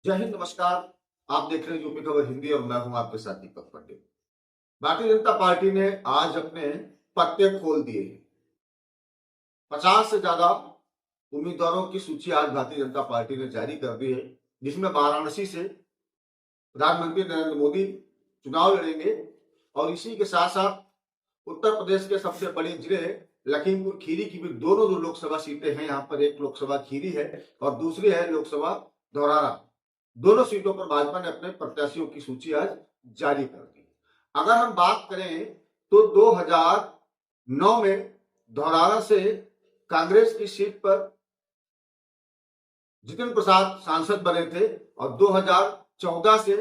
जय हिंद, नमस्कार। आप देख रहे हैं यूपी खबर हिंदी और मैं हूं आपके साथ दीपक पंडित। भारतीय जनता पार्टी ने आज अपने पत्ते खोल दिए हैं। 50 से ज्यादा उम्मीदवारों की सूची आज भारतीय जनता पार्टी ने जारी कर दी है, जिसमें वाराणसी से प्रधानमंत्री नरेंद्र मोदी चुनाव लड़ेंगे और इसी के साथ साथ उत्तर प्रदेश के सबसे बड़े जिले लखीमपुर खीरी की भी दोनों जो लोकसभा सीटें हैं, यहाँ पर एक लोकसभा खीरी है और दूसरी है लोकसभा धौरारा। दोनों सीटों पर भाजपा ने अपने प्रत्याशियों की सूची आज जारी कर दी। अगर हम बात करें तो 2009 में धौरारा से कांग्रेस की सीट पर जितिन प्रसाद सांसद बने थे और 2014 से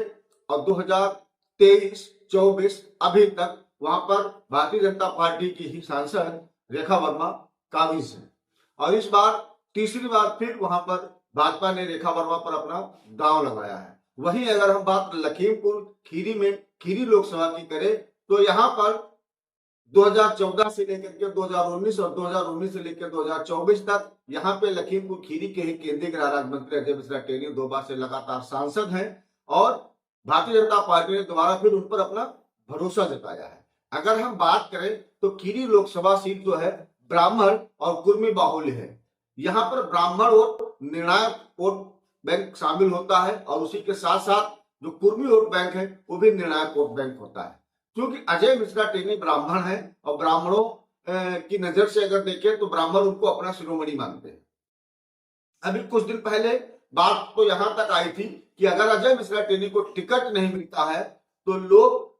और 2023-24 अभी तक वहां पर भारतीय जनता पार्टी की ही सांसद रेखा वर्मा काबिज है और इस बार तीसरी बार फिर वहां पर भाजपा ने रेखा वर्मा पर अपना दांव लगाया है। वहीं अगर हम बात लखीमपुर खीरी में खीरी लोकसभा की करें तो यहाँ पर 2014 से लेकर के 2019 और 2019 से लेकर 2024 तक यहाँ पे लखीमपुर खीरी के ही केंद्रीय गृह राज्य मंत्री अजय मिश्रा टेनी 2 बार से लगातार सांसद हैं और भारतीय जनता पार्टी ने दोबारा फिर उन पर अपना भरोसा जताया है। अगर हम बात करें तो खीरी लोकसभा सीट जो है ब्राह्मण और कुर्मी बाहुल्य है। यहाँ पर ब्राह्मण वोट निर्णायक वोट बैंक शामिल होता है और उसी के साथ साथ जो कुर्मी वोट बैंक है वो भी निर्णायक वोट बैंक होता है। क्योंकि अजय मिश्रा टेनी ब्राह्मण है और ब्राह्मणों की नजर से अगर देखें तो ब्राह्मण उनको अपना शिरोमणि मानते हैं। अभी कुछ दिन पहले बात तो यहां तक आई थी कि अगर अजय मिश्रा टेनी को टिकट नहीं मिलता है तो लोग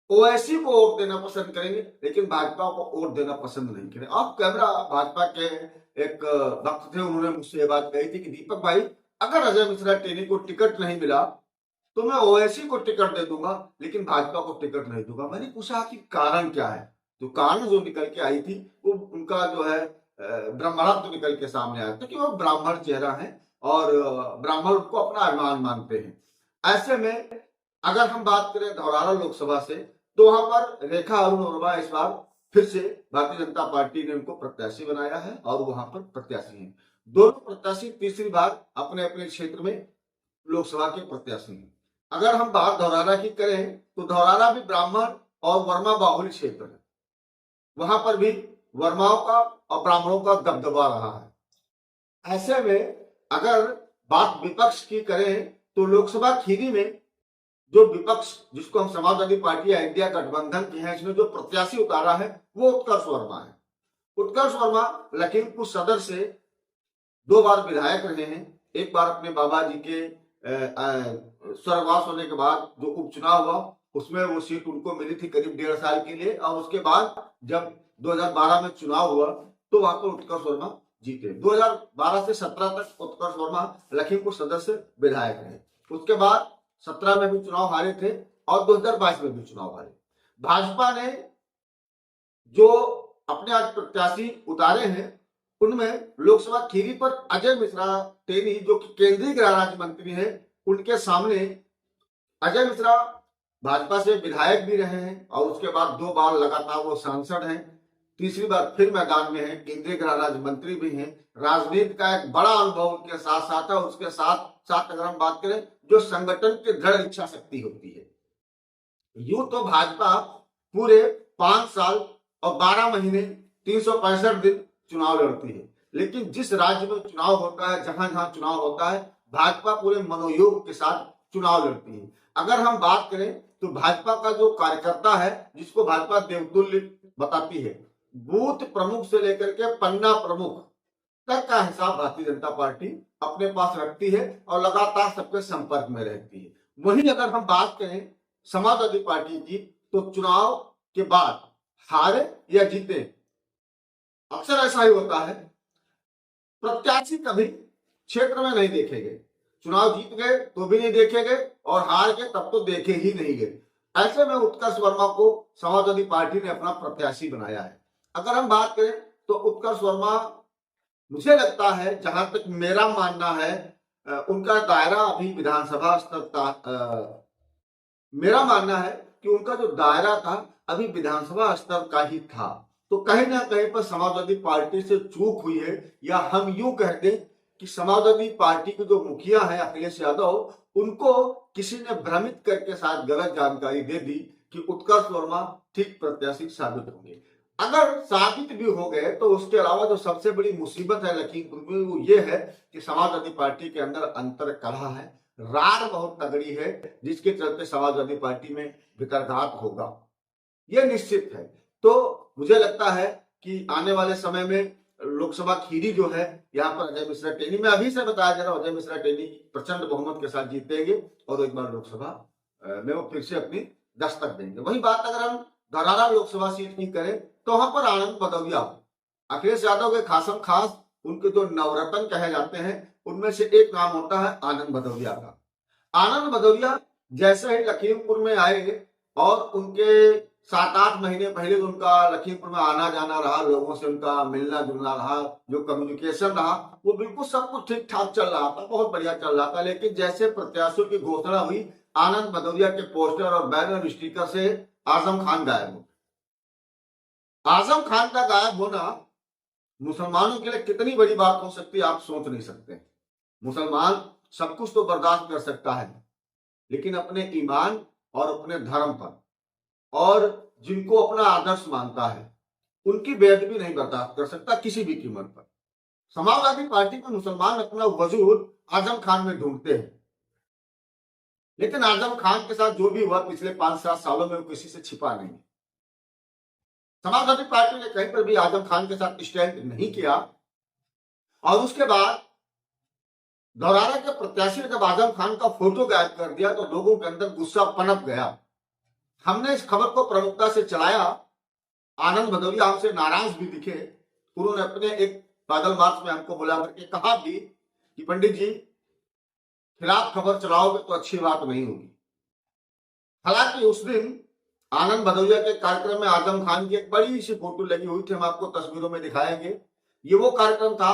ओवैसी को वोट देना पसंद करेंगे, लेकिन भाजपा को वोट देना पसंद नहीं करेंगे। अब कैमरा भाजपा के एक वक्त थे, उन्होंने मुझसे ये बात कही थी कि दीपक भाई, अगर अजय मिश्रा टेनी को टिकट नहीं मिला तो मैं ओवैसी को टिकट दे दूंगा लेकिन भाजपा को टिकट नहीं दूंगा। मैंने पूछा कि कारण क्या है, तो कारण जो निकल के आई थी वो उनका जो है ब्राह्मणत्व निकल के सामने आया था कि वो ब्राह्मण चेहरा है और ब्राह्मण उनको अपना अभिमान मानते हैं। ऐसे में अगर हम बात करें धौरारा लोकसभा से तो वहां पर रेखा अरुण वर्मा इस बार फिर से भारतीय जनता पार्टी ने उनको प्रत्याशी बनाया है और वहां पर प्रत्याशी हैं। दोनों प्रत्याशी तीसरी बार अपने अपने क्षेत्र में लोकसभा के प्रत्याशी हैं। अगर हम बात धौरारा की करें तो धौरारा भी ब्राह्मण और वर्मा बाहुल्य क्षेत्र है। वहां पर भी वर्माओं का और ब्राह्मणों का दबदबा रहा है। ऐसे में अगर बात विपक्ष की करें तो लोकसभा खीरी में जो विपक्ष जिसको हम समाजवादी पार्टी या इंडिया गठबंधन की है, इसमें जो प्रत्याशी उतारा है वो उत्कर्ष वर्मा है। उत्कर्ष वर्मा लखीमपुर सदर से 2 बार विधायक रहे हैं। एक बार अपने बाबा जी के स्वर्गवास होने के बाद जो उपचुनाव हुआ उसमें वो सीट उनको मिली थी करीब 1.5 साल के लिए और उसके बाद जब 2012 में चुनाव हुआ तो वहां पर उत्कर्ष वर्मा जीते। 2012 से 17 तक उत्कर्ष वर्मा लखीमपुर सदर से विधायक रहे। उसके बाद 17 में भी चुनाव हारे थे और 2022 में भी चुनाव हारे। भाजपा ने जो अपने आज प्रत्याशी उतारे हैं उनमें लोकसभा खीरी पर अजय मिश्रा टेनी जो कि केंद्रीय गृह राज्य मंत्री है, उनके सामने अजय मिश्रा भाजपा से विधायक भी रहे हैं और उसके बाद 2 बार लगातार वो सांसद हैं। तीसरी बार फिर मैदान में है, केंद्रीय गृह राज्य मंत्री भी हैं। राजनीति का एक बड़ा अनुभव उनके साथ साथ है और उसके साथ साथ अगर हम बात करें जो संगठन की दृढ़ इच्छा शक्ति होती है। यूं तो भाजपा पूरे 5 साल और 12 महीने 365 दिन चुनाव लड़ती है, लेकिन जिस राज्य में चुनाव होता है, जहां जहां चुनाव होता है, भाजपा पूरे मनोयोग के साथ चुनाव लड़ती है। अगर हम बात करें तो भाजपा का जो कार्यकर्ता है जिसको भाजपा देवतुल्य बताती है, बूथ प्रमुख से लेकर के पन्ना प्रमुख तक का हिसाब भारतीय जनता पार्टी अपने पास रखती है और लगातार सबके संपर्क में रहती है। वहीं अगर हम बात करें समाजवादी पार्टी की तो चुनाव के बाद हारे या जीते, अक्सर ऐसा ही होता है, प्रत्याशी कभी क्षेत्र में नहीं देखे गए। चुनाव जीत गए तो भी नहीं देखे गए और हार गए तब तो देखे ही नहीं गए। ऐसे में उत्कर्ष वर्मा को समाजवादी पार्टी ने अपना प्रत्याशी बनाया है। अगर हम बात करें तो उत्कर्ष वर्मा, मुझे लगता है जहां तक मेरा मानना है, उनका दायरा अभी विधानसभा स्तर का, मेरा मानना है कि उनका जो दायरा था अभी विधानसभा स्तर का ही था। तो कहीं ना कहीं पर समाजवादी पार्टी से चूक हुई है, या हम यूं कह दें कि समाजवादी पार्टी के जो मुखिया है अखिलेश यादव, उनको किसी ने भ्रमित करके शायद गलत जानकारी दे दी कि उत्कर्ष वर्मा ठीक प्रत्याशी साबित होंगे। अगर साबित भी हो गए तो उसके अलावा जो सबसे बड़ी मुसीबत है लखीमपुर में वो ये है कि समाजवादी पार्टी के अंदर अंतर कलह है, रार बहुत तगड़ी है, जिसके चलते समाजवादी पार्टी में विकर्घात होगा, ये निश्चित है। तो मुझे लगता है कि आने वाले समय में लोकसभा खीरी जो है यहाँ पर अजय मिश्रा टेनी में अभी से बताया जा रहा है, अजय मिश्रा टेनी प्रचंड बहुमत के साथ जीतेंगे और एक बार लोकसभा में वो फिर से अपनी दस्तक देंगे। वही बात अगर हम धरारा लोकसभा सीट की करें तो वहां पर आनंद भदौरिया, अखिलेश यादव के खासम खास उनके जो नवरत्न कहे जाते हैं उनमें से एक नाम होता है आनंद भदौरिया का। आनंद भदौरिया जैसे ही लखीमपुर में आए और उनके 7-8 महीने पहले तो उनका लखीमपुर में आना जाना रहा, लोगों से उनका मिलना जुलना रहा, जो कम्युनिकेशन रहा वो बिल्कुल सब कुछ ठीक ठाक चल रहा था, बहुत बढ़िया चल रहा था। लेकिन जैसे प्रत्याशियों की घोषणा हुई, आनंद भदौरिया के पोस्टर और बैनर स्टिकर से आजम खान गायब हो। आजम खान का गायब होना मुसलमानों के लिए कितनी बड़ी बात हो सकती है आप सोच नहीं सकते। मुसलमान सब कुछ तो बर्दाश्त कर सकता है, लेकिन अपने ईमान और अपने धर्म पर और जिनको अपना आदर्श मानता है उनकी बेअदबी नहीं बर्दाश्त कर सकता किसी भी कीमत पर। समाजवादी पार्टी में मुसलमान अपना वजूद आजम खान में ढूंढते हैं, लेकिन आजम खान के साथ जो भी हुआ पिछले 5-7 सालों में वो किसी से छिपा नहीं। समाजवादी पार्टी ने कहीं पर भी आजम खान के साथ स्टैंड नहीं किया और उसके बाद धौरारा के प्रत्याशी ने जब आजम खान का फोटो गायब कर दिया तो लोगों के अंदर गुस्सा पनप गया। हमने इस खबर को प्रमुखता से चलाया, आनंद भदौरिया हमसे नाराज भी दिखे, उन्होंने अपने एक पैदल मार्च में हमको बुला करके कहा भी कि पंडित जी खिलाफ खबर चलाओगे तो अच्छी बात नहीं होगी। हालांकि उस दिन आनंद भदौरिया के कार्यक्रम में आजम खान की एक बड़ी सी फोटो लगी हुई थी, हम आपको तस्वीरों में दिखाएंगे। ये वो कार्यक्रम था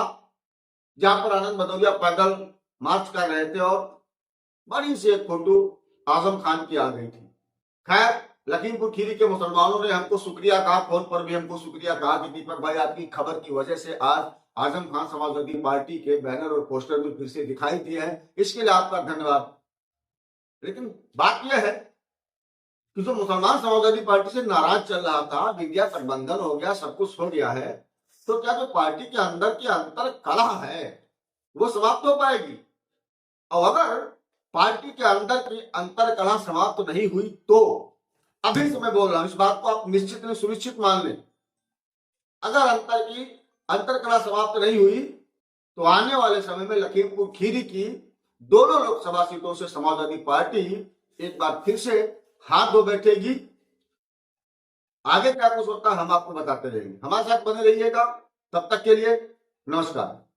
जहां पर आनंद भदौरिया पैदल मार्च कर रहे थे और बड़ी सी एक फोटो आजम खान की आ गई थी। खैर लखीमपुर खीरी के मुसलमानों ने हमको शुक्रिया कहा, फोन पर भी हमको शुक्रिया कहा कि दीपक भाई आपकी खबर की वजह से आज आजम खान समाजवादी पार्टी के बैनर और पोस्टर में फिर से दिखाई दिया है, इसके लिए आपका धन्यवाद। लेकिन बात यह है कि जो मुसलमान समाजवादी पार्टी से नाराज चल रहा था, विद्या गठबंधन हो गया, सब कुछ हो गया है, तो क्या जो पार्टी के अंदर की अंतर कलह है वो समाप्त हो पाएगी? और अगर पार्टी के अंदर की अंतर कलह समाप्त नहीं हुई तो अभी से मैं बोल रहा हूं, इस बात को आप निश्चित नहीं सुनिश्चित मान लें, अगर अंतर कलह समाप्त नहीं हुई तो आने वाले समय में लखीमपुर खीरी की दोनों लोकसभा सीटों से समाजवादी पार्टी एक बार फिर से हाथ धो बैठेगी। आगे क्या कुछ होता है हम आपको बताते रहेंगे, हमारे साथ बने रहिएगा। तब तक के लिए नमस्कार।